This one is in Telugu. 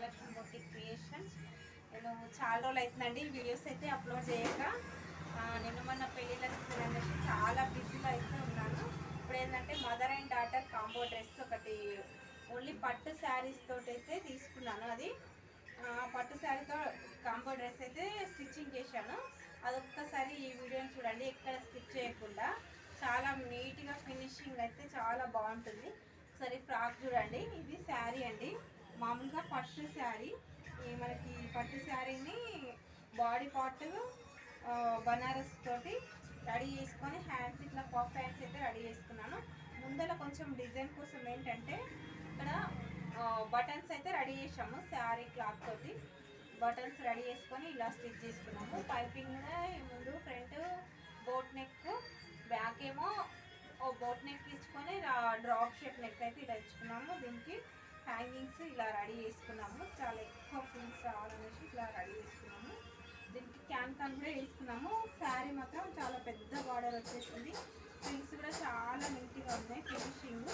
Lakshmi boutique creation. నేను చాలా రోజులు అవుతుందండి వీడియోస్ అయితే అప్లోడ్ చేయక. నిన్న మొన్న పెళ్ళిళ్ళ సీజన్ అనేసి చాలా బిజీలో అయితే ఉన్నాను. ఇప్పుడు ఏంటంటే mother and daughter combo dress ఒకటి ఓన్లీ పట్టు శారీస్ తోటి అయితే తీసుకున్నాను. అది పట్టు శారీతో కాంబో డ్రెస్ అయితే స్టిచ్చింగ్ చేశాను. అదొక్కసారి ఈ వీడియోని చూడండి, ఎక్కడ స్కిప్ చేయకుండా. చాలా నీట్గా ఫినిషింగ్ అయితే చాలా బాగుంటుంది. ఒకసారి ఫ్రాక్ చూడండి. ఇది శారీ అండి, మామూలుగా పట్టు శారీ. మనకి పట్టు శారీని బాడీ పార్ట్ బనారస్ తోటి రెడీ చేసుకొని హ్యాండ్స్ ఇట్లా పఫ్ హ్యాండ్స్ అయితే రెడీ చేసుకున్నాను. ముందర కొంచెం డిజైన్ కోసం ఏంటంటే ఇక్కడ బటన్స్ అయితే రెడీ చేసాము. శారీ క్లాత్ తోటి బటన్స్ రెడీ చేసుకొని ఇలా స్టిచ్ చేసుకున్నాము. పైపింగ్ కూడా ముందు ఫ్రంట్ బోట్ నెక్, బ్యాక్ ఏమో బోట్ నెక్ ఇచ్చుకొని డ్రాప్ షేప్ నెక్ అయితే ఇలా ఇచ్చుకున్నాము. దీనికి హ్యాంగింగ్స్ ఇలా రెడీ చేసుకున్నాము. చాలా ఎక్కువ ఫీల్స్ రావాలనేసి ఇట్లా రెడీ చేసుకున్నాము. దీనికి క్యాన్ కూడా వేసుకున్నాము. శారీ మాత్రం చాలా పెద్ద బార్డర్ వచ్చేసింది. ఫీల్స్ కూడా చాలా నీట్గా ఉన్నాయి. ఫినిషింగ్